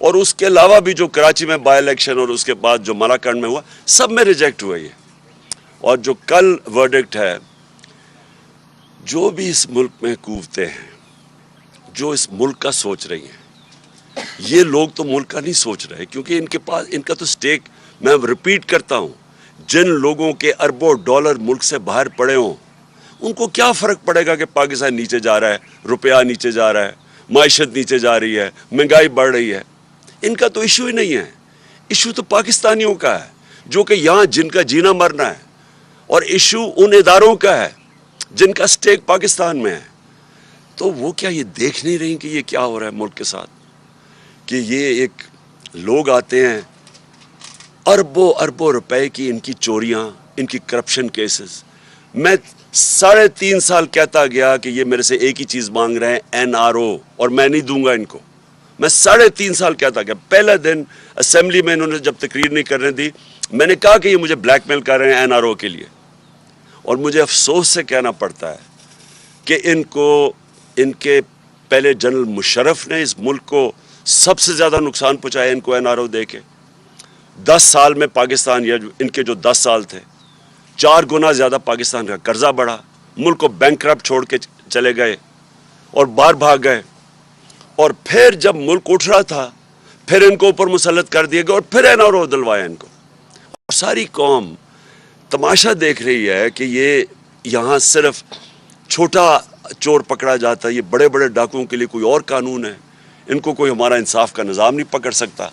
اور اس کے علاوہ بھی جو کراچی میں بائی الیکشن اور اس کے بعد جو ملاکنڈ میں ہوا، سب میں ریجیکٹ ہوئے یہ. اور جو کل ورڈکٹ ہے، جو بھی اس ملک میں قوتیں ہیں جو اس ملک کا سوچ رہی ہیں، یہ لوگ تو ملک کا نہیں سوچ رہے، کیونکہ ان کے پاس ان کا تو سٹیک، میں ریپیٹ کرتا ہوں، جن لوگوں کے اربوں ڈالر ملک سے باہر پڑے ہوں، ان کو کیا فرق پڑے گا کہ پاکستان نیچے جا رہا ہے، روپیہ نیچے جا رہا ہے، معیشت نیچے جا رہی ہے، مہنگائی بڑھ رہی ہے. ان کا تو ایشو ہی نہیں ہے. ایشو تو پاکستانیوں کا ہے، جو کہ یہاں جن کا جینا مرنا ہے. اور ایشو ان اداروں کا ہے جن کا سٹیک پاکستان میں ہے. تو وہ کیا یہ دیکھ نہیں رہی کہ یہ کیا ہو رہا ہے ملک کے ساتھ؟ کہ یہ ایک لوگ آتے ہیں، اربوں اربوں روپے کی ان کی چوریاں، ان کی کرپشن کیسز. میں 3.5 سال کہتا گیا کہ یہ میرے سے ایک ہی چیز مانگ رہے ہیں، NRO، اور میں نہیں دوں گا ان کو. میں 3.5 سال کہتا گیا. پہلا دن اسمبلی میں انہوں نے جب تقریر نہیں کرنے دی، میں نے کہا کہ یہ مجھے بلیک میل کر رہے ہیں NRO کے لیے. اور مجھے افسوس سے کہنا پڑتا ہے کہ ان کے پہلے جنرل مشرف نے اس ملک کو سب سے زیادہ نقصان پہنچایا ان کو NRO دے کے. 10 سال میں پاکستان، یا ان کے جو 10 سال تھے، 4 گنا زیادہ پاکستان کا قرضہ بڑھا، ملک کو بینکرپٹ چھوڑ کے چلے گئے اور باہر بھاگ گئے. اور پھر جب ملک اٹھ رہا تھا، پھر ان کو اوپر مسلط کر دیے گئے اور پھر NRO دلوایا ان کو. اور ساری قوم تماشا دیکھ رہی ہے کہ یہ یہاں صرف چھوٹا چور پکڑا جاتا ہے، یہ بڑے بڑے ڈاکوؤں کے لیے کوئی اور قانون ہے. ان کو کوئی ہمارا انصاف کا نظام نہیں پکڑ سکتا.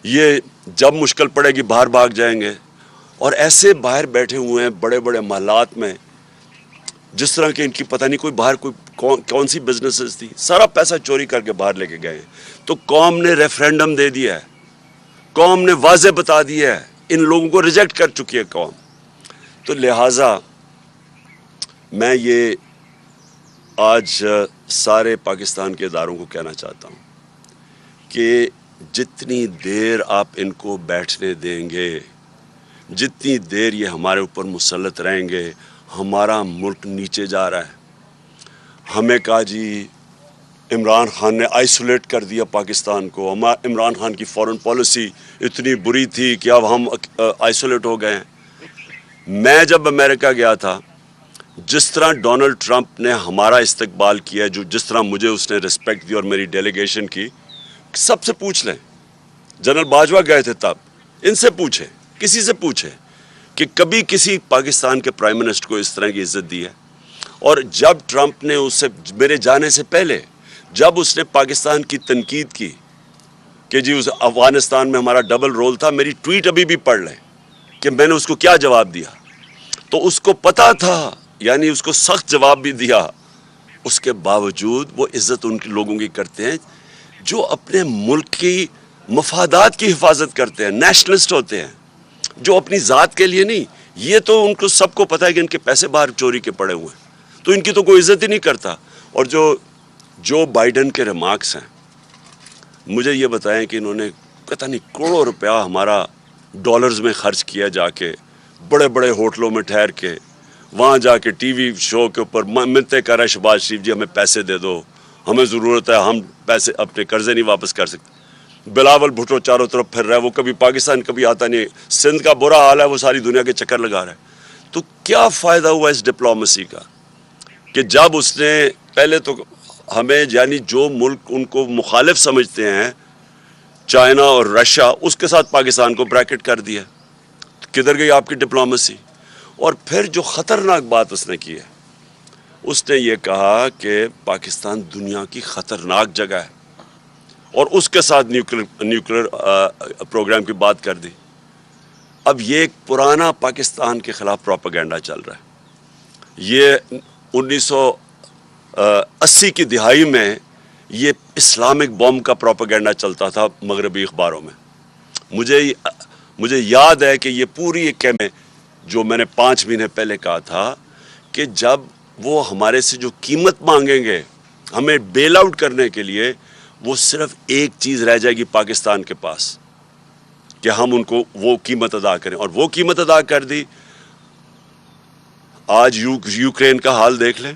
یہ جب مشکل پڑے گی باہر بھاگ جائیں گے. اور ایسے باہر بیٹھے ہوئے ہیں بڑے بڑے محلات میں، جس طرح کہ ان کی پتہ نہیں کوئی باہر کون سی بزنسز تھی، سارا پیسہ چوری کر کے باہر لے کے گئے. تو قوم نے ریفرینڈم دے دیا ہے، قوم نے واضح بتا دیا ہے، ان لوگوں کو ریجیکٹ کر چکی ہے قوم. تو لہٰذا میں یہ آج سارے پاکستان کے اداروں کو کہنا چاہتا ہوں کہ جتنی دیر آپ ان کو بیٹھنے دیں گے، جتنی دیر یہ ہمارے اوپر مسلط رہیں گے، ہمارا ملک نیچے جا رہا ہے. ہمیں کہا جی عمران خان نے آئسولیٹ کر دیا پاکستان کو، عمران خان کی فورن پالیسی اتنی بری تھی کہ اب ہم آئسولیٹ ہو گئے ہیں. میں جب امریکہ گیا تھا، جس طرح ڈونلڈ ٹرمپ نے ہمارا استقبال کیا، جس طرح مجھے اس نے رسپیکٹ دی اور میری ڈیلیگیشن کی، سب سے پوچھ لیں. جنرل باجوہ گئے تھے تب، ان سے پوچھیں، کسی سے پوچھیں کہ کبھی کسی پاکستان کے پرائم منسٹر کو اس طرح کی عزت دی ہے. اور جب ٹرمپ نے اس سے میرے جانے سے پہلے جب اس نے پاکستان کی تنقید کی کہ جی اس افغانستان میں ہمارا ڈبل رول تھا، میری ٹویٹ ابھی بھی پڑھ لیں کہ میں نے اس کو کیا جواب دیا. تو اس کو پتا تھا، یعنی اس کو سخت جواب بھی دیا. اس کے باوجود وہ عزت ان کے لوگوں کی کرتے ہیں جو اپنے ملک کی مفادات کی حفاظت کرتے ہیں، نیشنلسٹ ہوتے ہیں، جو اپنی ذات کے لیے نہیں. یہ تو ان کو سب کو پتہ ہے کہ ان کے پیسے باہر چوری کے پڑے ہوئے ہیں، تو ان کی تو کوئی عزت ہی نہیں کرتا. اور جو بائیڈن کے ریمارکس ہیں، مجھے یہ بتائیں کہ انہوں نے پتہ نہیں کروڑوں روپیہ ہمارا ڈالرز میں خرچ کیا، جا کے بڑے بڑے ہوٹلوں میں ٹھہر کے، وہاں جا کے ٹی وی شو کے اوپر منتیں کر رہے ہیں شہباز شریف جی ہمیں پیسے دے دو، ہمیں ضرورت ہے، ہم پیسے اپنے قرضے نہیں واپس کر سکتے. بلاول بھٹو چاروں طرف پھر رہا ہے، وہ کبھی پاکستان کبھی آتا نہیں. سندھ کا برا حال ہے، وہ ساری دنیا کے چکر لگا رہا ہے. تو کیا فائدہ ہوا اس ڈپلومیسی کا کہ جب اس نے پہلے تو ہمیں، یعنی جو ملک ان کو مخالف سمجھتے ہیں، چائنا اور رشیا، اس کے ساتھ پاکستان کو بریکٹ کر دیا. کدھر گئی آپ کی ڈپلومیسی؟ اور پھر جو خطرناک بات اس نے کی ہے، اس نے یہ کہا کہ پاکستان دنیا کی خطرناک جگہ ہے، اور اس کے ساتھ نیوکلیر پروگرام کی بات کر دی. اب یہ ایک پرانا پاکستان کے خلاف پروپیگنڈا چل رہا ہے. یہ 1980 کی دہائی میں یہ اسلامک بوم کا پروپیگنڈا چلتا تھا مغربی اخباروں میں. مجھے یاد ہے کہ یہ پوری ایک جو میں نے 5 مہینے پہلے کہا تھا کہ جب وہ ہمارے سے جو قیمت مانگیں گے ہمیں بیل آؤٹ کرنے کے لیے، وہ صرف ایک چیز رہ جائے گی پاکستان کے پاس کہ ہم ان کو وہ قیمت ادا کریں. اور وہ قیمت ادا کر دی. آج یوکرین کا حال دیکھ لیں.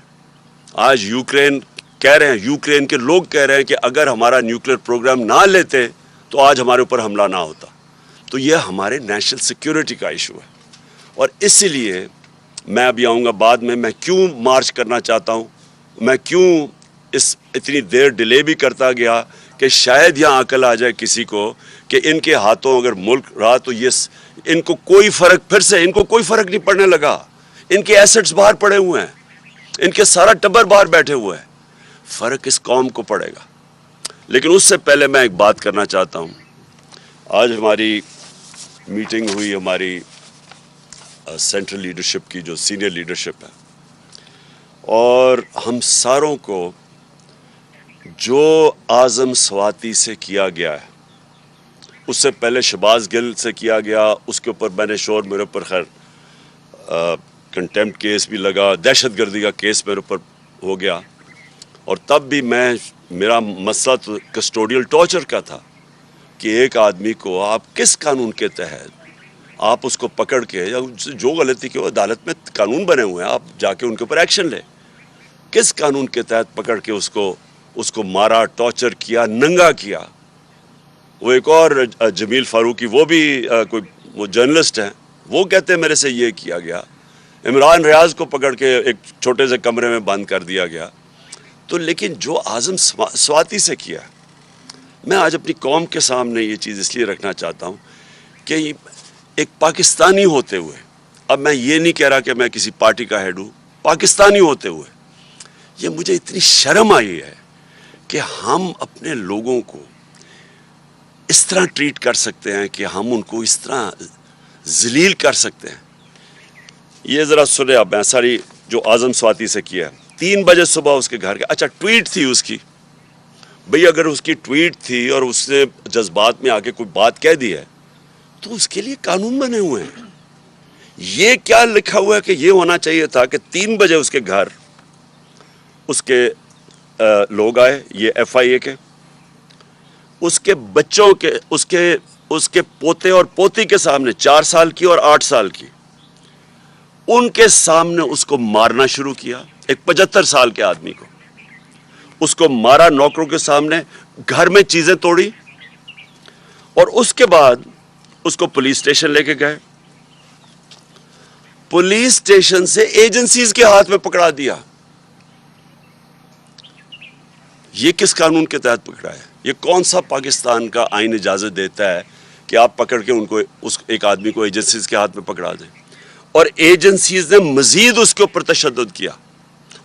آج یوکرین کہہ رہے ہیں، یوکرین کے لوگ کہہ رہے ہیں کہ اگر ہمارا نیوکلیر پروگرام نہ لیتے تو آج ہمارے اوپر حملہ نہ ہوتا. تو یہ ہمارے نیشنل سیکیورٹی کا ایشو ہے. اور اسی لیے میں ابھی آؤں گا بعد میں کیوں مارچ کرنا چاہتا ہوں, میں کیوں اتنی دیر ڈیلے بھی کرتا گیا کہ شاید یہاں عقل آ جائے کسی کو کہ ان کے ہاتھوں اگر ملک رہا تو یہ ان کو کوئی فرق, پھر سے ان کو کوئی فرق نہیں پڑنے لگا. ان کے ایسٹس باہر پڑے ہوئے ہیں, ان کے سارا ٹبر باہر بیٹھے ہوئے ہیں. فرق اس قوم کو پڑے گا. لیکن اس سے پہلے میں ایک بات کرنا چاہتا ہوں. آج ہماری میٹنگ ہوئی, ہماری سینٹرل لیڈرشپ کی, جو سینئر لیڈرشپ ہے, اور ہم ساروں کو جو اعظم سواتی سے کیا گیا ہے, اس سے پہلے شہباز گل سے کیا گیا, اس کے اوپر میں نے شور, میرے اوپر خیر کنٹیمپٹ کیس بھی لگا, دہشت گردی کا کیس میرے اوپر ہو گیا. اور تب بھی میرا مسئلہ تو کسٹوڈیل ٹارچر کا تھا کہ ایک آدمی کو آپ کس قانون کے تحت آپ اس کو پکڑ کے, یا جو غلطی کی ہو, عدالت میں قانون بنے ہوئے ہیں, آپ جا کے ان کے اوپر ایکشن لیں. کس قانون کے تحت پکڑ کے اس کو مارا, ٹارچر کیا, ننگا کیا. وہ ایک اور جمیل فاروقی, وہ بھی وہ جرنلسٹ ہیں, وہ کہتے ہیں میرے سے یہ کیا گیا. عمران ریاض کو پکڑ کے ایک چھوٹے سے کمرے میں بند کر دیا گیا. تو لیکن جو اعظم سواتی سے کیا, میں آج اپنی قوم کے سامنے یہ چیز اس لیے رکھنا چاہتا ہوں کہ ایک پاکستانی ہوتے ہوئے, اب میں یہ نہیں کہہ رہا کہ میں کسی پارٹی کا ہیڈ ہوں, پاکستانی ہوتے ہوئے یہ مجھے اتنی شرم آئی ہے کہ ہم اپنے لوگوں کو اس طرح ٹریٹ کر سکتے ہیں, کہ ہم ان کو اس طرح ذلیل کر سکتے ہیں. یہ ذرا سنیں آپ, میں ساری جو اعظم سواتی سے کیا ہے. 3 بجے صبح اس کے گھر کے, اچھا ٹویٹ تھی اس کی, بھئی اگر اس کی ٹویٹ تھی اور اس نے جذبات میں آ کے کوئی بات کہہ دی ہے تو اس کے لیے قانون بنے ہوئے ہیں. یہ کیا لکھا ہوا ہے کہ یہ ہونا چاہیے تھا کہ 3 بجے اس کے گھر اس کے لوگ آئے, یہ ایف آئی اے کے, اس کے بچوں کے, اس کے پوتے اور پوتی کے سامنے, 4 سال کی اور 8 سال کی, ان کے سامنے اس کو مارنا شروع کیا. ایک 75 سال کے آدمی کو اس کو مارا, نوکروں کے سامنے, گھر میں چیزیں توڑی, اور اس کے بعد اس کو پولیس اسٹیشن لے کے گئے. پولیس اسٹیشن سے ایجنسیز کے ہاتھ میں پکڑا دیا. یہ کس قانون کے تحت پکڑا ہے؟ یہ کون سا پاکستان کا آئین اجازت دیتا ہے کہ آپ پکڑ کے ان کو, ایک آدمی کو ایجنسیز کے ہاتھ میں پکڑا دیں؟ اور ایجنسیز نے مزید اس کے اوپر تشدد کیا.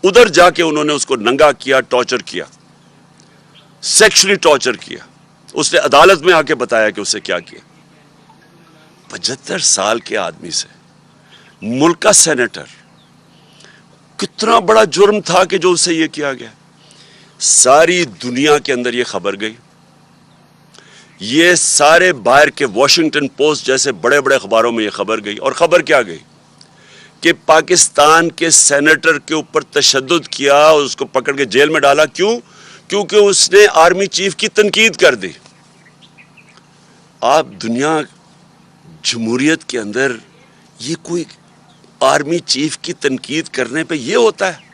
ادھر جا کے انہوں نے اس کو ننگا کیا, ٹارچر کیا, سیکشلی ٹارچر کیا. اس نے عدالت میں آ کے بتایا کہ اسے کیا کیا. 75 سال کے آدمی سے, ملک کا سینیٹر, کتنا بڑا جرم تھا کہ جو اس سے یہ کیا گیا. ساری دنیا کے اندر یہ خبر گئی. یہ سارے باہر کے واشنگٹن پوسٹ جیسے بڑے بڑے اخباروں میں یہ خبر گئی. اور خبر کیا گئی کہ پاکستان کے سینیٹر کے اوپر تشدد کیا اور اس کو پکڑ کے جیل میں ڈالا. کیوں؟ کیونکہ اس نے آرمی چیف کی تنقید کر دی. آپ دنیا جمہوریت کے اندر یہ کوئی آرمی چیف کی تنقید کرنے پہ یہ ہوتا ہے؟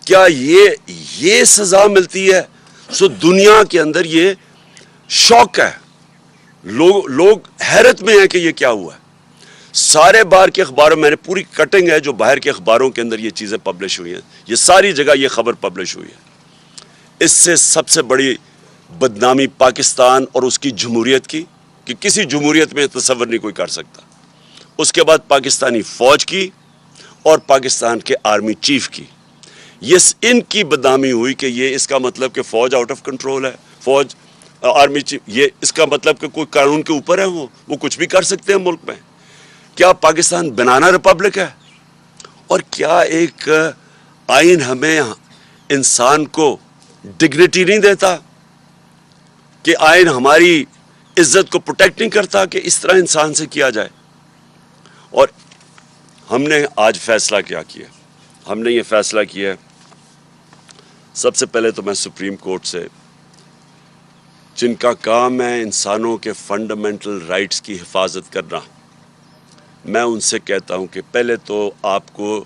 کیا یہ سزا ملتی ہے؟ سو دنیا کے اندر یہ شوق ہے, لوگ حیرت میں ہیں کہ یہ کیا ہوا ہے. سارے باہر کے اخباروں, میں نے پوری کٹنگ ہے جو باہر کے اخباروں کے اندر یہ چیزیں پبلش ہوئی ہیں, یہ ساری جگہ یہ خبر پبلش ہوئی ہے. اس سے سب سے بڑی بدنامی پاکستان اور اس کی جمہوریت کی, کہ کسی جمہوریت میں تصور نہیں کوئی کر سکتا. اس کے بعد پاکستانی فوج کی اور پاکستان کے آرمی چیف کی, یہ ان کی بدنامی ہوئی کہ یہ اس کا مطلب کہ فوج آؤٹ آف کنٹرول ہے, فوج آرمی چیف, یہ اس کا مطلب کہ کوئی قانون کے اوپر ہے, وہ کچھ بھی کر سکتے ہیں ملک میں. کیا پاکستان بنانا ریپبلک ہے؟ اور کیا ایک آئین ہمیں انسان کو ڈگنیٹی نہیں دیتا؟ کہ آئین ہماری عزت کو پروٹیکٹ نہیں کرتا کہ اس طرح انسان سے کیا جائے؟ اور ہم نے آج فیصلہ کیا کیا؟ ہم نے یہ فیصلہ کیا, سب سے پہلے تو میں سپریم کورٹ سے, جن کا کام ہے انسانوں کے فنڈامنٹل رائٹس کی حفاظت کرنا, میں ان سے کہتا ہوں کہ پہلے تو آپ کو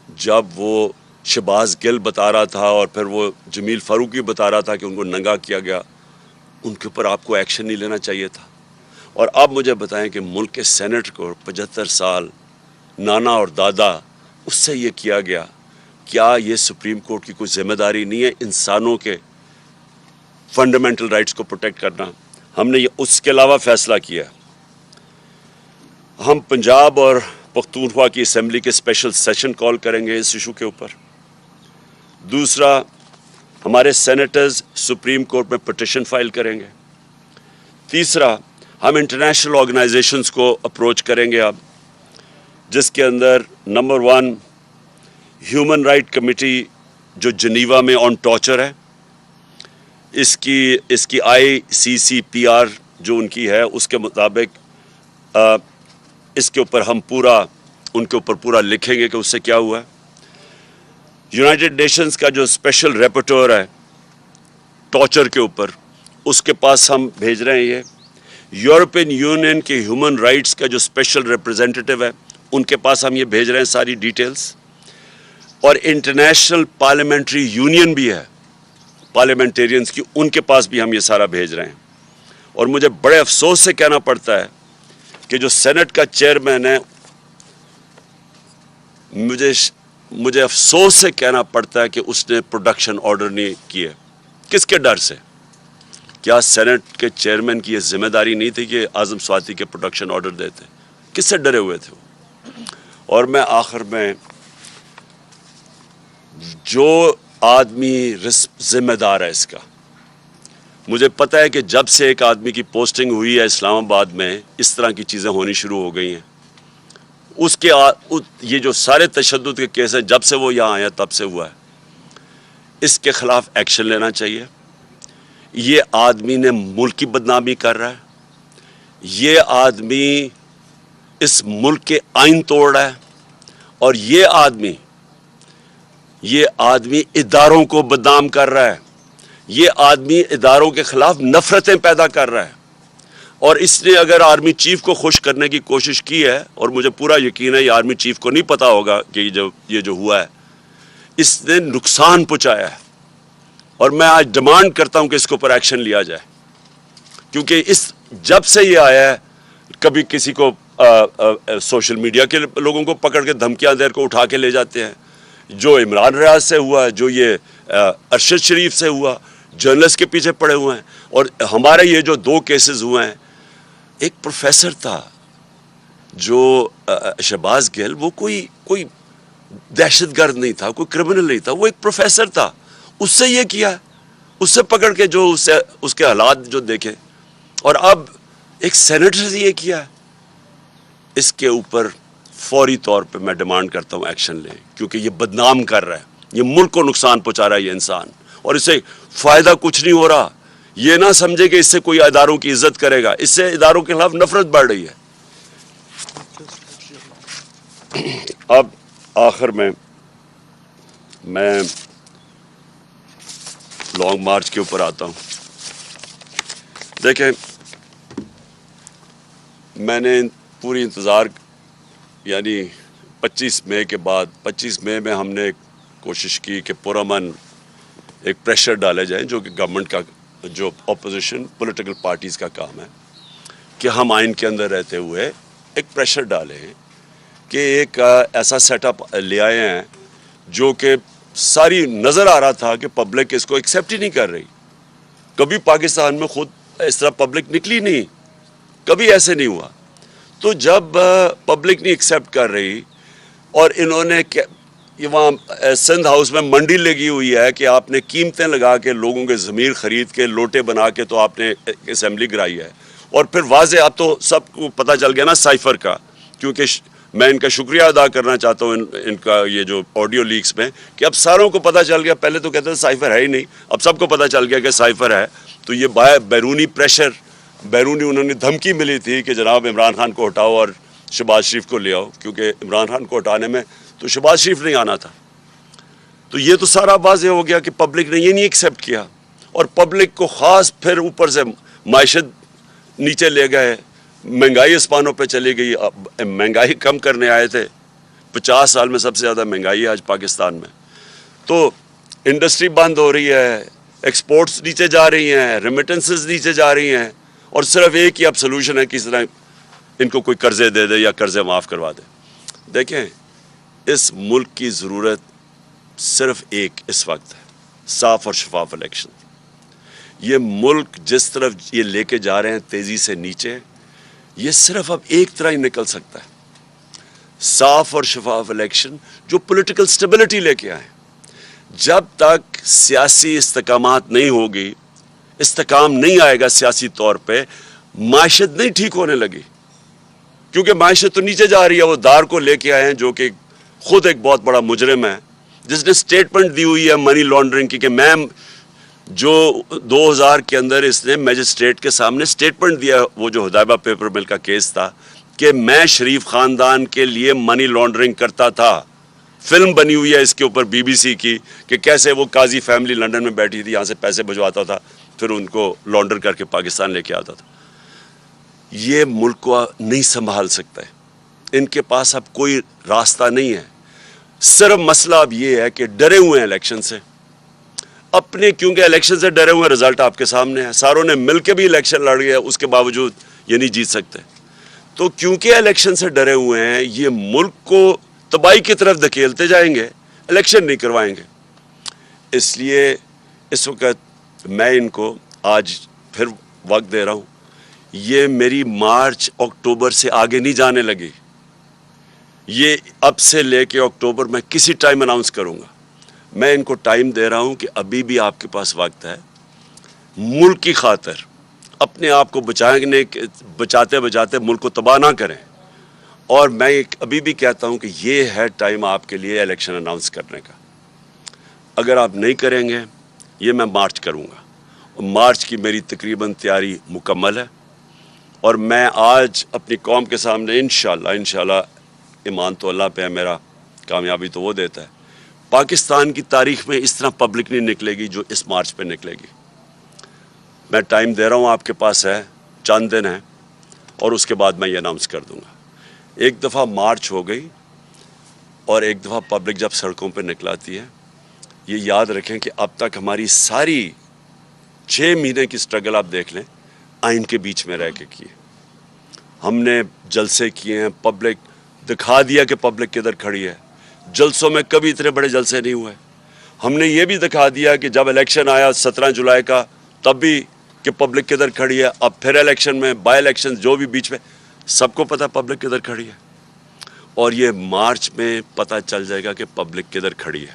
جب وہ شہباز گل بتا رہا تھا اور پھر وہ جمیل فاروقی بتا رہا تھا کہ ان کو ننگا کیا گیا, ان کے اوپر آپ کو ایکشن نہیں لینا چاہیے تھا؟ اور آپ مجھے بتائیں کہ ملک کے سینٹ کو 75 سال نانا اور دادا اس سے یہ کیا گیا، کیا یہ سپریم کورٹ کی کوئی ذمہ داری نہیں ہے انسانوں کے فنڈامنٹل رائٹس کو پروٹیکٹ کرنا؟ ہم نے یہ اس کے علاوہ فیصلہ کیا، ہم پنجاب اور پختونخوا کی اسمبلی کے اسپیشل سیشن کال کریں گے اس ایشو کے اوپر۔ دوسرا، ہمارے سینیٹرز سپریم کورٹ میں پٹیشن فائل کریں گے۔ تیسرا، ہم انٹرنیشنل آرگنائزیشنز کو اپروچ کریں گے اب، جس کے اندر نمبر 1 ہیومن رائٹ کمیٹی جو جنیوا میں آن ٹارچر ہے، اس کی ICCPR جو ان کی ہے اس کے مطابق اس کے اوپر ہم ان کے اوپر پورا لکھیں گے کہ اس سے کیا ہوا ہے۔ یونائٹڈ نیشنز کا جو اسپیشل ریپورٹر ہے ٹارچر کے اوپر، اس کے پاس ہم بھیج رہے ہیں یہ۔ یورپین یونین کے ہیومن رائٹس کا جو اسپیشل ریپرزینٹیٹیو ہے ان کے پاس ہم یہ بھیج رہے ہیں ساری ڈیٹیلز۔ اور انٹرنیشنل پارلیمنٹری یونین بھی ہے پارلیمنٹیرینز کی، ان کے پاس بھی ہم یہ سارا بھیج رہے ہیں۔ اور مجھے بڑے افسوس سے کہنا پڑتا ہے کہ جو سینٹ کا چیئرمین ہے، مجھے افسوس سے کہنا پڑتا ہے کہ اس نے پروڈکشن آرڈر نہیں کیے۔ کس کے ڈر سے؟ کیا سینٹ کے چیئرمین کی یہ ذمہ داری نہیں تھی کہ اعظم سواتی کے پروڈکشن آرڈر دیتے؟ کس سے ڈرے ہوئے تھے وہ؟ اور میں آخر میں، جو آدمی ذمہ دار ہے اس کا، مجھے پتہ ہے کہ جب سے ایک آدمی کی پوسٹنگ ہوئی ہے اسلام آباد میں اس طرح کی چیزیں ہونی شروع ہو گئی ہیں۔ یہ جو سارے تشدد کے کیس ہیں جب سے وہ یہاں آیا تب سے ہوا ہے، اس کے خلاف ایکشن لینا چاہیے۔ یہ آدمی نے ملک کی بدنامی کر رہا ہے، یہ آدمی اس ملک کے آئین توڑ رہا ہے، اور یہ آدمی اداروں کو بدنام کر رہا ہے، یہ آدمی اداروں کے خلاف نفرتیں پیدا کر رہا ہے۔ اور اس نے اگر آرمی چیف کو خوش کرنے کی کوشش کی ہے، اور مجھے پورا یقین ہے یہ آرمی چیف کو نہیں پتا ہوگا کہ یہ جو ہوا ہے، اس نے نقصان پہنچایا ہے۔ اور میں آج ڈیمانڈ کرتا ہوں کہ اس کے اوپر ایکشن لیا جائے، کیونکہ جب سے یہ آیا ہے، کبھی کسی کو سوشل میڈیا کے لوگوں کو پکڑ کے دھمکیاں دے کو اٹھا کے لے جاتے ہیں، جو عمران ریاض سے ہوا، جو یہ ارشد شریف سے ہوا، جرنلسٹ کے پیچھے پڑے ہوئے ہیں۔ اور ہمارے یہ جو 2 کیسز ہوئے ہیں، ایک پروفیسر تھا جو شہباز گل، وہ کوئی دہشت گرد نہیں تھا، کوئی کرمنل نہیں تھا، وہ ایک پروفیسر تھا، اس سے یہ کیا، اس سے پکڑ کے جو اس کے حالات جو دیکھے، اور اب ایک سینیٹر سے یہ کیا ہے۔ اس کے اوپر فوری طور پہ میں ڈیمانڈ کرتا ہوں ایکشن لیں، کیونکہ یہ بدنام کر رہا ہے، یہ ملک کو نقصان پہنچا رہا ہے یہ انسان، اور اس سے فائدہ کچھ نہیں ہو رہا۔ یہ نہ سمجھے کہ اس سے کوئی اداروں کی عزت کرے گا، اس سے اداروں کے خلاف نفرت بڑھ رہی ہے۔ اب آخر میں لانگ مارچ کے اوپر آتا ہوں۔ دیکھیں، میں نے پوری انتظار، یعنی 25 مئی کے بعد، 25 مئی میں ہم نے کوشش کی کہ پرامن ایک پریشر ڈالے جائیں، جو کہ گورنمنٹ کا، جو اپوزیشن پولیٹیکل پارٹیز کا کام ہے، کہ ہم آئین کے اندر رہتے ہوئے ایک پریشر ڈالیں کہ ایک ایسا سیٹ اپ لے آئے ہیں جو کہ ساری نظر آ رہا تھا کہ پبلک اس کو ایکسیپٹ ہی نہیں کر رہی۔ کبھی پاکستان میں خود اس طرح پبلک نکلی نہیں، کبھی ایسے نہیں ہوا۔ تو جب پبلک نہیں ایکسیپٹ کر رہی، اور انہوں نے وہاں سندھ ہاؤس میں منڈی لگی ہوئی ہے کہ آپ نے قیمتیں لگا کے لوگوں کے ضمیر خرید کے لوٹے بنا کے تو آپ نے اسمبلی کرائی ہے، اور پھر واضح اب تو سب کو پتہ چل گیا نا سائفر کا، کیونکہ میں ان کا شکریہ ادا کرنا چاہتا ہوں ان کا یہ جو آڈیو لیکس میں، کہ اب ساروں کو پتہ چل گیا، پہلے تو کہتے تھے سائفر ہے ہی نہیں، اب سب کو پتہ چل گیا کہ سائفر ہے۔ تو یہ بیرونی پریشر، انہوں نے دھمکی ملی تھی کہ جناب عمران خان کو ہٹاؤ اور شہباز شریف کو لے آؤ، کیونکہ عمران خان کو ہٹانے میں تو شہباز شریف نہیں آنا تھا۔ تو یہ تو سارا واضح ہو گیا کہ پبلک نے یہ نہیں ایکسیپٹ کیا، اور پبلک کو خاص پھر اوپر سے معیشت نیچے لے گئے، مہنگائی اسپانوں پہ چلی گئی۔ مہنگائی کم کرنے آئے تھے، 50 سال میں سب سے زیادہ مہنگائی ہے آج پاکستان میں۔ تو انڈسٹری بند ہو رہی ہے، ایکسپورٹس نیچے جا رہی ہیں, ریمیٹنسز نیچے جا رہی ہیں, اور صرف ایک ہی اب سلوشن ہے کہ اس طرح ان کو کوئی قرضے دے دے یا قرضے معاف کروا دے. دیکھیں, اس ملک کی ضرورت صرف ایک اس وقت ہے, صاف اور شفاف الیکشن. یہ ملک جس طرف یہ لے کے جا رہے ہیں تیزی سے نیچے, یہ صرف اب ایک طرح ہی نکل سکتا ہے, صاف اور شفاف الیکشن جو پولیٹیکل سٹیبلٹی لے کے آئے. جب تک سیاسی استحکامات نہیں ہوگی, استحکام نہیں آئے گا سیاسی طور پہ, معیشت نہیں ٹھیک ہونے لگی, کیونکہ معیشت تو نیچے جا رہی ہے. وہ دار کو لے کے آئے ہیں جو کہ خود ایک بہت بڑا مجرم ہے, جس نے سٹیٹمنٹ دی ہوئی ہے منی لانڈرنگ کی, کہ میں جو 2000 کے اندر اس نے میجسٹریٹ کے سامنے سٹیٹمنٹ دیا, وہ جو حدیبہ پیپر مل کا کیس تھا, کہ میں شریف خاندان کے لیے منی لانڈرنگ کرتا تھا. فلم بنی ہوئی ہے اس کے اوپر بی بی سی کی, کہ کیسے وہ قاضی فیملی لنڈن میں بیٹھی تھی, یہاں سے پیسے بھجواتا تھا, پھر ان کو لانڈر کر کے پاکستان لے کے آتا تھا. یہ ملک کو نہیں سنبھال سکتا ہے, ان کے پاس اب کوئی راستہ نہیں ہے. صرف مسئلہ اب یہ ہے کہ ڈرے ہوئے ہیں الیکشن سے اپنے, کیونکہ الیکشن سے ڈرے ہوئے ہیں. رزلٹ آپ کے سامنے ہے, ساروں نے مل کے بھی الیکشن لڑ گیا, اس کے باوجود یہ نہیں جیت سکتے. تو کیونکہ الیکشن سے ڈرے ہوئے ہیں, یہ ملک کو تباہی کی طرف دھکیلتے جائیں گے, الیکشن نہیں کروائیں گے. اس لیے اس وقت میں ان کو آج پھر وقت دے رہا ہوں. یہ میری مارچ اکتوبر سے آگے نہیں جانے لگی, یہ اب سے لے کے اکتوبر میں کسی ٹائم اناؤنس کروں گا. میں ان کو ٹائم دے رہا ہوں کہ ابھی بھی آپ کے پاس وقت ہے, ملک کی خاطر اپنے آپ کو بچاتے بچاتے ملک کو تباہ نہ کریں. اور میں ابھی بھی کہتا ہوں کہ یہ ہے ٹائم آپ کے لیے الیکشن اناؤنس کرنے کا. اگر آپ نہیں کریں گے, یہ میں مارچ کروں گا, مارچ کی میری تقریباً تیاری مکمل ہے. اور میں آج اپنی قوم کے سامنے انشاءاللہ ایمان تو اللہ پہ ہے میرا, کامیابی تو وہ دیتا ہے, پاکستان کی تاریخ میں اس طرح پبلک نہیں نکلے گی جو اس مارچ پہ نکلے گی. میں ٹائم دے رہا ہوں, آپ کے پاس ہے, چند دن ہیں, اور اس کے بعد میں یہ اناؤنس کر دوں گا. ایک دفعہ مارچ ہو گئی اور ایک دفعہ پبلک جب سڑکوں پہ نکلاتی ہے, یہ یاد رکھیں کہ اب تک ہماری ساری 6 مہینے کی سٹرگل آپ دیکھ لیں, آئین کے بیچ میں رہ کے کیے. ہم نے جلسے کیے ہیں, پبلک دکھا دیا کہ پبلک کدھر کھڑی ہے. جلسوں میں کبھی اتنے بڑے جلسے نہیں ہوئے. ہم نے یہ بھی دکھا دیا کہ جب الیکشن آیا 17 جولائی کا, تب بھی کہ پبلک کدھر کھڑی ہے. اب پھر الیکشن میں, بائی الیکشن جو بھی بیچ میں, سب کو پتہ پبلک کدھر کھڑی ہے. اور یہ مارچ میں پتہ چل جائے گا کہ پبلک کدھر کھڑی ہے.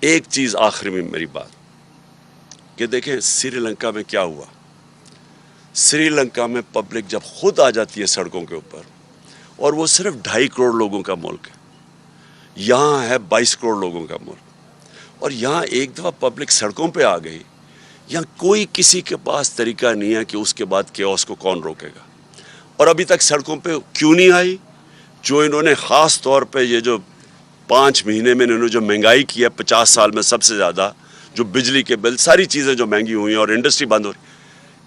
ایک چیز آخری میں میری بات, کہ دیکھیں سری لنکا میں کیا ہوا. سری لنکا میں پبلک جب خود آ جاتی ہے سڑکوں کے اوپر, اور وہ صرف 2.5 کروڑ لوگوں کا ملک ہے, یہاں ہے 22 کروڑ لوگوں کا ملک, اور یہاں ایک دفعہ پبلک سڑکوں پہ آ گئی, یہاں کوئی کسی کے پاس طریقہ نہیں ہے کہ اس کے بعد کیوس کو کون روکے گا. اور ابھی تک سڑکوں پہ کیوں نہیں آئی؟ جو انہوں نے خاص طور پہ یہ جو 5 مہینے میں انہوں نے جو مہنگائی کی ہے 50 سال میں سب سے زیادہ, جو بجلی کے بل, ساری چیزیں جو مہنگی ہوئی ہیں اور انڈسٹری بند ہو رہی,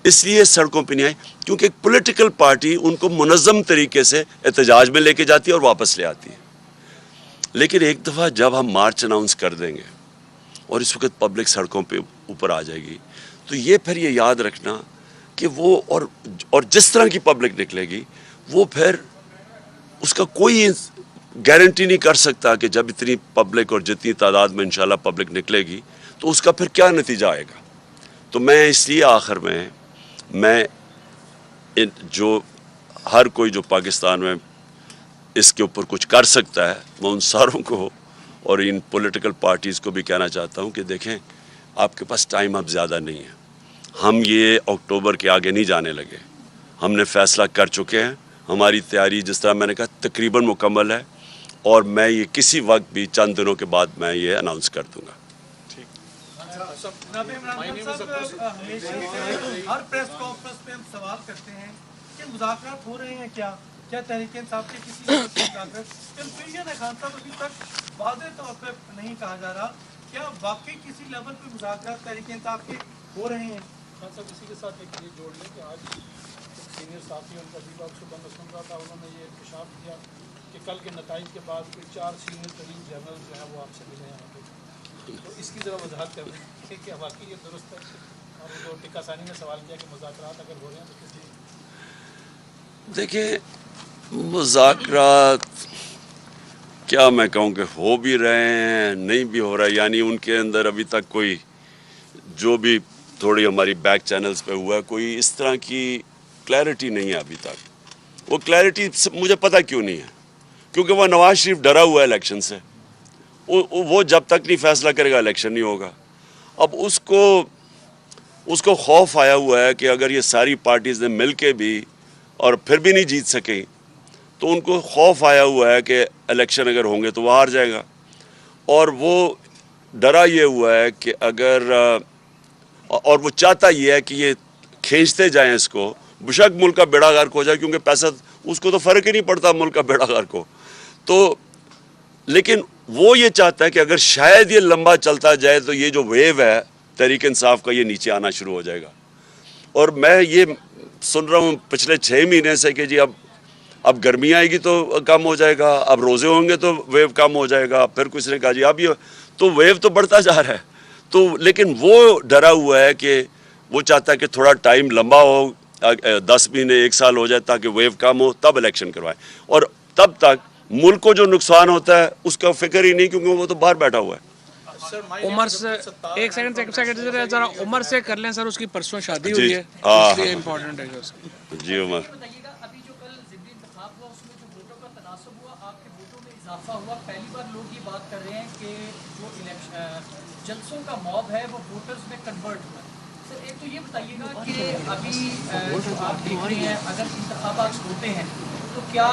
اس لیے سڑکوں پہ نہیں آئی, کیونکہ ایک پولیٹیکل پارٹی ان کو منظم طریقے سے احتجاج میں لے کے جاتی ہے اور واپس لے آتی ہے. لیکن ایک دفعہ جب ہم مارچ اناؤنس کر دیں گے اور اس وقت پبلک سڑکوں پہ اوپر آ جائے گی, تو یہ پھر یہ یاد رکھنا کہ وہ اور جس طرح کی پبلک نکلے گی, وہ پھر اس کا کوئی گارنٹی نہیں کر سکتا کہ جب اتنی پبلک اور جتنی تعداد میں انشاءاللہ پبلک نکلے گی تو اس کا پھر کیا نتیجہ آئے گا. تو میں اس لیے آخر میں جو ہر کوئی جو پاکستان میں اس کے اوپر کچھ کر سکتا ہے, میں ان ساروں کو اور ان پولیٹیکل پارٹیز کو بھی کہنا چاہتا ہوں کہ دیکھیں آپ کے پاس ٹائم اب زیادہ نہیں ہے. ہم یہ اکتوبر کے آگے نہیں جانے لگے, ہم نے فیصلہ کر چکے ہیں. ہماری تیاری جس طرح میں نے کہا تقریباً مکمل ہے, اور میں یہ کسی وقت بھی چند دنوں کے بعد میں یہ اناؤنس کر دوں گا. ہر پریس کانفرنس میں ہم سوال کرتے ہیں کہ مذاکرات ہو رہے ہیں کیا تحریک انصاف کے کسی مذاکرات کنفیوژن ہے خان صاحب, ابھی تک واضح طور پہ نہیں کہا جا رہا, کیا واقعی کسی لیول پہ مذاکرات تحریک انصاف کے ہو رہے ہیں؟ خان صاحب اسی کے ساتھ ایک یہ جوڑ لیں کہ آج سینئر صحافی ان کا بھی آپ صبح میں سن رہا تھا, انہوں نے یہ انکشاف کیا کہ کل کے نتائج کے بعد کوئی 4 سینئر ترین جنرل جو ہیں وہ آپ سے ملے ہیں. تو اس کی ذرا وضاحت کر دیں کہ کیا واقعی یہ درست ہے؟ اور جو ٹکا ثانی نے سوال کیا کہ مذاکرات اگر ہو رہے ہیں تو کس لیے؟ دیکھیں مذاکرات کیا میں کہوں کہ ہو بھی رہے ہیں نہیں بھی ہو رہا ہے، یعنی ان کے اندر ابھی تک کوئی جو بھی تھوڑی ہماری بیک چینلز پہ ہوا ہے کوئی اس طرح کی کلیئرٹی نہیں ہے ابھی تک. وہ کلیئرٹی مجھے پتہ کیوں نہیں ہے، کیونکہ وہ نواز شریف ڈرا ہوا ہے الیکشن سے. وہ جب تک نہیں فیصلہ کرے گا الیکشن نہیں ہوگا. اب اس کو خوف آیا ہوا ہے کہ اگر یہ ساری پارٹیز نے مل کے بھی اور پھر بھی نہیں جیت سکیں تو ان کو خوف آیا ہوا ہے کہ الیکشن اگر ہوں گے تو وہ ہار جائے گا. اور وہ ڈرا یہ ہوا ہے کہ اگر اور وہ چاہتا یہ ہے کہ یہ کھینچتے جائیں اس کو، بشک ملک کا بیڑا غرق ہو جائے، کیونکہ پیسہ اس کو تو فرق ہی نہیں پڑتا ملک کا بیڑا غرق ہو تو. لیکن وہ یہ چاہتا ہے کہ اگر شاید یہ لمبا چلتا جائے تو یہ جو ویو ہے تحریک انصاف کا یہ نیچے آنا شروع ہو جائے گا. اور میں یہ سن رہا ہوں پچھلے 6 مہینے سے کہ جی اب گرمی آئے گی تو کم ہو جائے گا، اب روزے ہوں گے تو ویو کم ہو جائے گا. پھر کسی نے کہا جی اب یہ تو ویو تو بڑھتا جا رہا ہے. تو لیکن وہ ڈرا ہوا ہے کہ وہ چاہتا ہے کہ تھوڑا ٹائم لمبا ہو، 10 مہینے 1 سال ہو جائے تاکہ ویو کم ہو تب الیکشن کروائیں. اور تب تک ملک کو جو نقصان ہوتا ہے اس کا فکر ہی نہیں، کیونکہ وہ تو باہر بیٹھا ہوا ہے. عمر سے ایک سیکنڈ ذرا عمر سے کر لیں سر، اس کی پرسوں شادی جی، ہوئی ہے ہاں، اس لیے امپورٹنٹ ہے اس کی. جی عمر. بتائیے گا ابھی جو کل ضمنی انتخاب ہوا اس میں جو ووٹوں کا تناسب ہوا، آپ کے ووٹوں میں اضافہ ہوا. پہلی بار لوگ یہ بات کر رہے ہیں کہ جو جلسوں کا موب ہے وہ ووٹرز میں کنورٹ ہوا ہے. سر ایک تو یہ بتائیے گا کہ ابھی جو آپ دیکھ رہے ہیں اگر انتخابات ہوتے ہیں تو کیا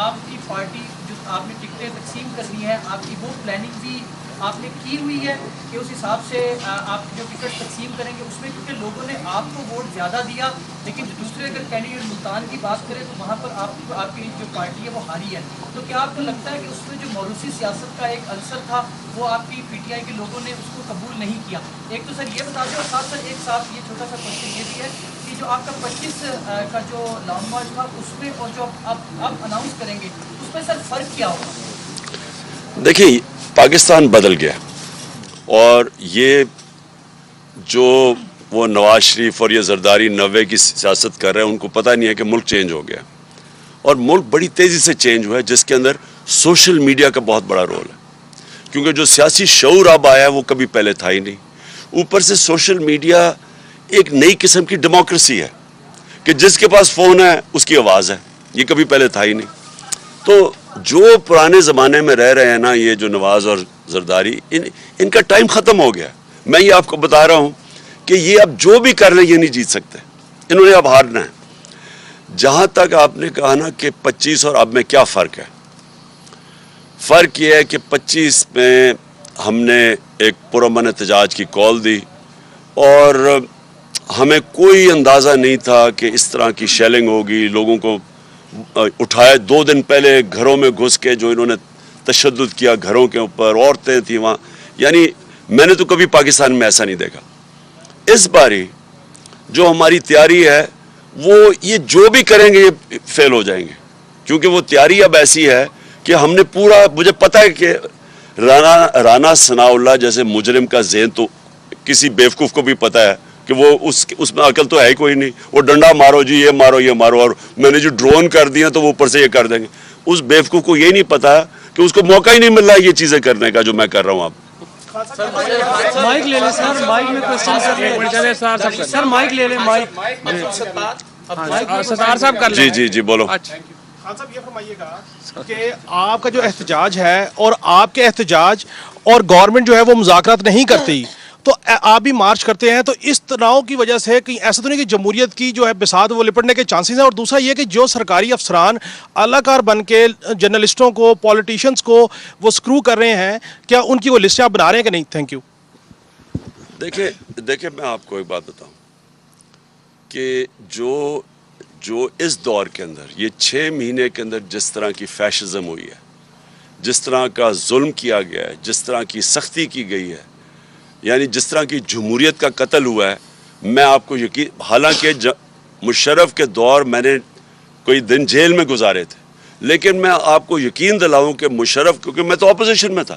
آپ کی پارٹی جو آپ نے ٹکٹیں تقسیم کرنی ہے آپ کی وہ پلاننگ بھی آپ نے کی ہوئی ہے کہ اس حساب سے آپ جو ٹکٹ تقسیم کریں گے اس میں، کیونکہ لوگوں نے آپ کو ووٹ زیادہ دیا لیکن دوسرے اگر کینڈیڈیٹ ملتان کی بات کریں تو وہاں پر آپ کی جو پارٹی ہے وہ ہاری ہے. تو کیا آپ کو لگتا ہے کہ اس میں جو موروثی سیاست کا ایک عنصر تھا وہ آپ کی پی ٹی آئی کے لوگوں نے اس کو قبول نہیں کیا؟ ایک تو سر یہ بتا دیں، اور ساتھ ایک ساتھ یہ چھوٹا سا کوشچن یہ بھی ہے کہ جو آپ کا 25 کا جو لانگ مارچ تھا اس میں اور جو آپ اناؤنس کریں گے اس میں سر فرق کیا ہوگا؟ دیکھیں پاکستان بدل گیا، اور یہ جو وہ نواز شریف اور یہ زرداری 90 کی سیاست کر رہے ہیں ان کو پتہ نہیں ہے کہ ملک چینج ہو گیا. اور ملک بڑی تیزی سے چینج ہوا ہے جس کے اندر سوشل میڈیا کا بہت بڑا رول ہے، کیونکہ جو سیاسی شعور اب آیا ہے وہ کبھی پہلے تھا ہی نہیں. اوپر سے سوشل میڈیا ایک نئی قسم کی ڈیموکریسی ہے کہ جس کے پاس فون ہے اس کی آواز ہے، یہ کبھی پہلے تھا ہی نہیں. تو جو پرانے زمانے میں رہ رہے ہیں نا یہ جو نواز اور زرداری، ان کا ٹائم ختم ہو گیا. میں یہ آپ کو بتا رہا ہوں کہ یہ اب جو بھی کر لیں یہ نہیں جیت سکتے، انہوں نے اب ہارنا ہے. جہاں تک آپ نے کہا نا کہ 25 اور اب میں کیا فرق ہے، فرق یہ ہے کہ 25 میں ہم نے ایک پرامن احتجاج کی کال دی اور ہمیں کوئی اندازہ نہیں تھا کہ اس طرح کی شیلنگ ہوگی. لوگوں کو اٹھائے 2 دن پہلے گھروں میں گھس کے جو انہوں نے تشدد کیا گھروں کے اوپر، عورتیں تھیں وہاں، یعنی میں نے تو کبھی پاکستان میں ایسا نہیں دیکھا. اس باری جو ہماری تیاری ہے وہ یہ جو بھی کریں گے یہ فیل ہو جائیں گے، کیونکہ وہ تیاری اب ایسی ہے کہ ہم نے پورا، مجھے پتہ ہے کہ رانا ثناء اللہ جیسے مجرم کا ذہن تو کسی بیوقوف کو بھی پتہ ہے کہ وہ اس میں عقل تو ہے ہی کوئی نہیں. وہ ڈنڈا مارو جی، یہ مارو یہ مارو، اور میں نے جو ڈرون کر دیا تو وہ اوپر سے یہ کر دیں گے. اس بیوقوف کو یہ نہیں پتا کہ اس کو موقع ہی نہیں مل رہا یہ چیزیں کرنے کا جو میں کر رہا ہوں. اب مائک لے لیں سر، مائک میں کوشچن سر، مائک لے لیں، مائک ستار صاحب کر لیں. جی بولو. خان صاحب یہ فرمائیے گا کہ آپ کا جو احتجاج ہے اور آپ کے احتجاج اور گورنمنٹ جو ہے وہ مذاکرات نہیں کرتی، تو آپ بھی مارچ کرتے ہیں، تو اس تناؤ کی وجہ سے کہیں ایسا تو نہیں کہ جمہوریت کی جو ہے بساط وہ لپٹنے کے چانسز ہیں؟ اور دوسرا یہ کہ جو سرکاری افسران اعلی کار بن کے جرنلسٹوں کو، پولیٹیشنز کو وہ سکرو کر رہے ہیں، کیا ان کی وہ لسٹیں آپ بنا رہے ہیں کہ نہیں؟ Thank you. دیکھیں میں آپ کو ایک بات بتاؤں کہ جو اس دور کے اندر یہ 6 مہینے کے اندر جس طرح کی فیشزم ہوئی ہے، جس طرح کا ظلم کیا گیا ہے، جس طرح کی سختی کی گئی ہے، یعنی جس طرح کی جمہوریت کا قتل ہوا ہے، میں آپ کو یقین، حالانکہ مشرف کے دور میں نے کوئی دن جیل میں گزارے تھے، لیکن میں آپ کو یقین دلاؤں کہ مشرف، کیونکہ میں تو اپوزیشن میں تھا،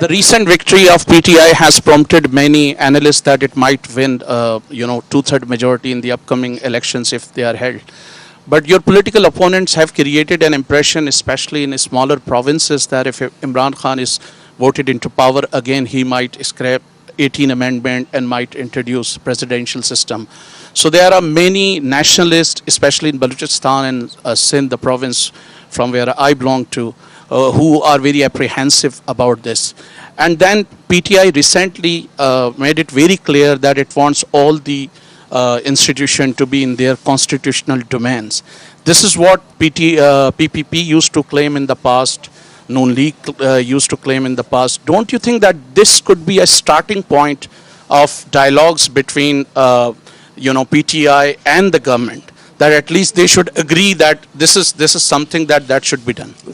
The recent victory of PTI has prompted many analysts that it might win, two-third majority in the upcoming elections if they are held. But your political opponents have created an impression, especially in smaller provinces, that if Imran Khan is voted into power again, he might scrap 18 amendment and might introduce presidential system. So there are many nationalists, especially in Balochistan and Sindh, the province from where I belong to, who are very apprehensive about this. And then PTI recently made it very clear that it wants all the institution to be in their constitutional domains. This is what PPP used to claim in the past, Noon League used to claim in the past. Don't you think that this could be a starting point of dialogues between PTI and the government, that at least they should agree that this is something that should be done?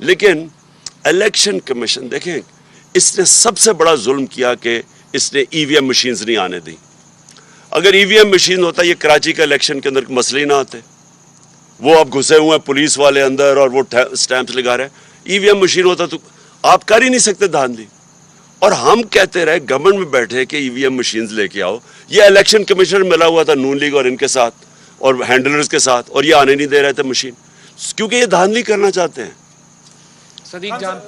لیکن election commission دیکھیں اس نے سب سے بڑا ظلم کیا کہ اس نے ای وی M machines نہیں آنے دی. اگر ای وی ایم مشین ہوتا یہ کراچی کا الیکشن کے اندر مسئلے نہ آتے. وہ اب گھسے ہوئے ہیں پولیس والے اندر اور وہ سٹیمپس لگا رہے ہیں. ای وی ایم مشین ہوتا تو آپ کر ہی نہیں سکتے دھاندلی. اور ہم کہتے رہے گورنمنٹ میں بیٹھے کہ ای وی ایم مشینز لے کے آؤ. یہ الیکشن کمیشنر ملا ہوا تھا نون لیگ اور ان کے ساتھ اور ہینڈلرز کے ساتھ, اور یہ آنے نہیں دے رہے تھے مشین, کیونکہ یہ دھاندلی کرنا چاہتے ہیں. صدیق جان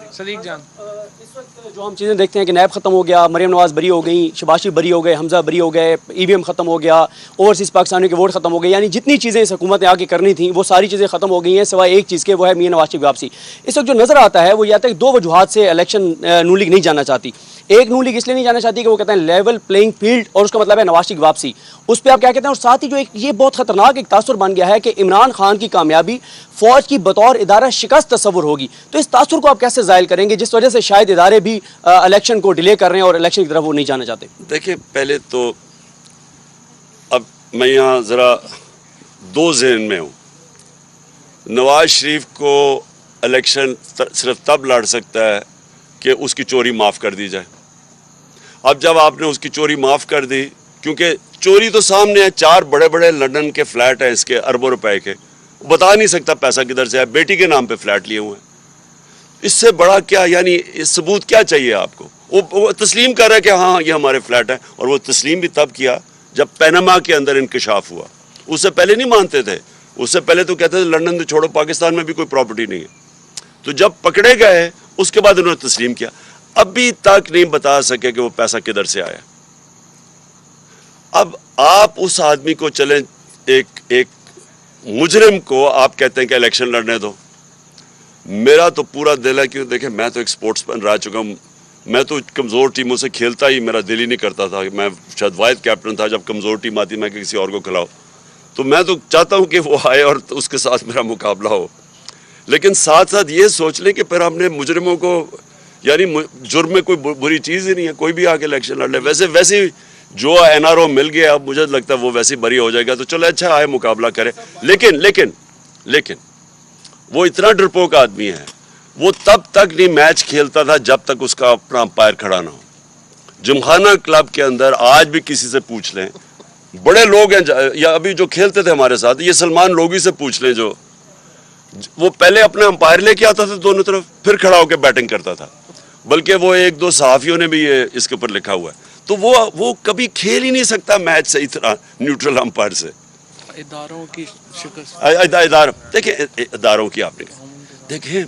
اس وقت جو ہم چیزیں دیکھتے ہیں کہ نیب ختم ہو گیا, مریم نواز بری ہو گئی, شباز شریف بری ہو گئے, حمزہ بری ہو گئے, ای وی ایم ختم ہو گیا, اوورسیز پاکستانیوں کے ووٹ ختم ہو گئے, یعنی جتنی چیزیں اس حکومت نے آ کے کرنی تھیں وہ ساری چیزیں ختم ہو گئی ہیں سوائے ایک چیز کے, وہ ہے میاں نواز شریف واپسی. اس وقت جو نظر آتا ہے وہ یہ آتا ہے کہ دو وجوہات سے الیکشن نون لیگ نہیں جانا چاہتی. ایک نون لیگ اس لیے نہیں جانا چاہتی کہ وہ کہتے ہیں لیول پلینگ فیلڈ, اور اس کا مطلب ہے نواز شریف واپسی. اس پہ آپ کیا کہتے ہیں؟ اور ساتھ ہی جو ایک یہ بہت خطرناک ایک تاثر بن گیا ہے کہ عمران خان کی کامیابی فوج کی بطور ادارہ شکست تصور ہوگی. تو اس تاثر کو آپ کیسے زائل کریں گے جس وجہ سے شاید ادارے بھی الیکشن کو ڈیلے کر رہے ہیں اور الیکشن کی طرف وہ نہیں جانا چاہتے؟ دیکھیں پہلے تو اب میں یہاں ذرا دو ذہن میں ہوں. نواز شریف کو الیکشن صرف تب لڑ سکتا ہے کہ اس کی چوری معاف کر دی جائے. اب جب آپ نے اس کی چوری معاف کر دی, کیونکہ چوری تو سامنے ہے, 4 بڑے بڑے لندن کے فلیٹ ہیں اس کے اربوں روپے کے, بتا نہیں سکتا پیسہ کدھر سے ہے, بیٹی کے نام پہ فلیٹ لیے ہوئے ہیں. اس سے بڑا کیا, یعنی ثبوت کیا چاہیے آپ کو؟ وہ تسلیم کر رہا ہے کہ ہاں یہ ہمارے فلیٹ ہیں, اور وہ تسلیم بھی تب کیا جب پینما کے اندر انکشاف ہوا. اس سے پہلے نہیں مانتے تھے, اس سے پہلے تو کہتے تھے لندن تو چھوڑو, پاکستان میں بھی کوئی پراپرٹی نہیں ہے. تو جب پکڑے گئے اس کے بعد انہوں نے تسلیم کیا. ابھی تک نہیں بتا سکے کہ وہ پیسہ کدھر سے آیا. اب آپ اس آدمی کو چلیں, ایک مجرم کو آپ کہتے ہیں کہ الیکشن لڑنے دو. میرا تو پورا دل ہے, کیوں دیکھیں میں تو ایک سپورٹس مین رہ چکا ہوں, میں تو کمزور ٹیموں سے کھیلتا ہی میرا دل ہی نہیں کرتا تھا. میں شاید واحد کیپٹن تھا جب کمزور ٹیم آتی میں کسی اور کو کھلاؤ. تو میں تو چاہتا ہوں کہ وہ آئے اور اس کے ساتھ میرا مقابلہ ہو, لیکن ساتھ ساتھ یہ سوچ لیں کہ پھر ہم نے مجرموں کو, یعنی جرم میں کوئی بری چیز ہی نہیں ہے, کوئی بھی آ کے الیکشن لڑ لے. ویسے جو این آر او مل گیا, اب مجھے لگتا ہے وہ ویسے بری ہو جائے گا, تو چلو اچھا آئے مقابلہ کرے. لیکن وہ اتنا ڈرپوک آدمی ہے, وہ تب تک نہیں میچ کھیلتا تھا جب تک اس کا اپنا امپائر کھڑا نہ ہو. جمخانہ کلب کے اندر آج بھی کسی سے پوچھ لیں, بڑے لوگ ہیں یا ابھی جو کھیلتے تھے ہمارے ساتھ, یہ سلمان لوگی سے پوچھ لیں, جو وہ پہلے اپنا امپائر لے کے آتا تھا دونوں طرف, پھر کھڑا ہو کے بیٹنگ کرتا تھا. بلکہ وہ 1-2 صحافیوں نے بھی یہ اس کے اوپر لکھا ہوا ہے. تو وہ کبھی کھیل ہی نہیں سکتا میچ صحیح طرح نیوٹرل امپائر سے. اداروں کی شکست, دیکھیں اداروں کی آپ نے دیکھیں,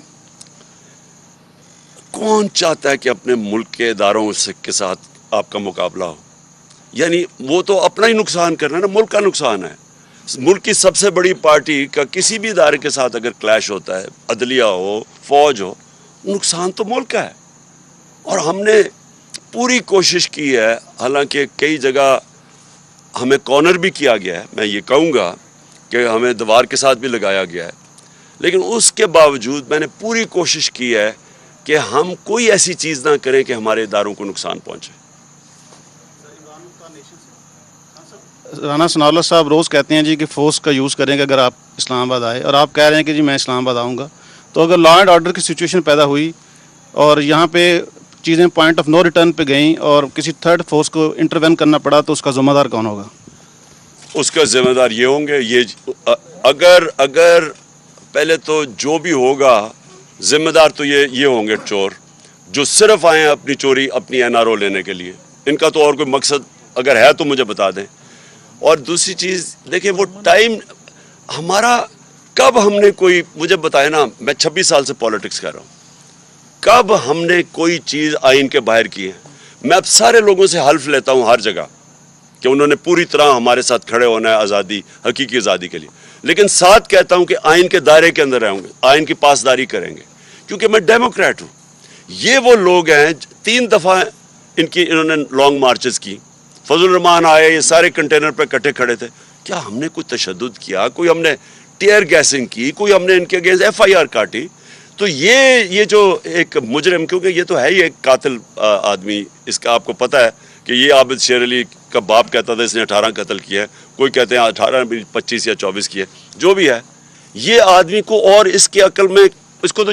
کون چاہتا ہے کہ اپنے ملک کے اداروں کے ساتھ آپ کا مقابلہ ہو؟ یعنی وہ تو اپنا ہی نقصان کرنا ہے نا, ملک کا نقصان ہے. ملک کی سب سے بڑی پارٹی کا کسی بھی ادارے کے ساتھ اگر کلیش ہوتا ہے, عدلیہ ہو, فوج ہو, نقصان تو ملک کا ہے. اور ہم نے پوری کوشش کی ہے, حالانکہ کئی جگہ ہمیں کارنر بھی کیا گیا ہے, میں یہ کہوں گا کہ ہمیں دیوار کے ساتھ بھی لگایا گیا ہے, لیکن اس کے باوجود میں نے پوری کوشش کی ہے کہ ہم کوئی ایسی چیز نہ کریں کہ ہمارے اداروں کو نقصان پہنچے. رانا ثناء اللہ صاحب روز کہتے ہیں جی کہ فورس کا یوز کریں گے اگر آپ اسلام آباد آئے, اور آپ کہہ رہے ہیں کہ جی میں اسلام آباد آؤں گا. تو اگر لا اینڈ آرڈر کی سچویشن پیدا ہوئی اور یہاں پہ چیزیں پوائنٹ آف نو ریٹرن پہ گئیں اور کسی تھرڈ فورس کو انٹروین کرنا پڑا, تو اس کا ذمہ دار کون ہوگا؟ اس کا ذمہ دار یہ ہوں گے, یہ اگر پہلے تو جو بھی ہوگا ذمہ دار تو یہ ہوں گے چور, جو صرف آئے ہیں اپنی چوری, اپنی این آر او لینے کے لیے. ان کا تو اور کوئی مقصد اگر ہے تو مجھے بتا دیں. اور دوسری چیز دیکھیں, وہ ٹائم ہمارا کب ہم نے کوئی, مجھے بتائے نا, میں 26 سال سے پالیٹکس کر رہا ہوں, کب ہم نے کوئی چیز آئین کے باہر کی ہے؟ میں اب سارے لوگوں سے حلف لیتا ہوں ہر جگہ کہ انہوں نے پوری طرح ہمارے ساتھ کھڑے ہونا ہے آزادی, حقیقی آزادی کے لیے, لیکن ساتھ کہتا ہوں کہ آئین کے دائرے کے اندر رہیں گے, آئین کی پاسداری کریں گے, کیونکہ میں ڈیموکریٹ ہوں. یہ وہ لوگ ہیں 3 دفعہ انہوں نے لانگ مارچز کی, فضل الرحمان آئے, یہ سارے کنٹینر پہ کٹھے کھڑے تھے. کیا ہم نے کوئی تشدد کیا؟ کوئی ہم نے ٹیئر گیسنگ کی؟ کوئی ہم نے ان کے اگینسٹ ایف آئی آر کاٹی؟ تو یہ جو ایک مجرم, کیونکہ یہ تو ہے ہی ایک قاتل آدمی, اس کا آپ کو پتہ ہے کہ یہ عابد شیر علی کا باپ کہتا تھا اس نے 18 قتل کیا ہے, کوئی کہتے ہیں 18 25 یا 24 کیے, جو بھی ہے. یہ آدمی کو, اور اس کی عقل میں, اس کو تو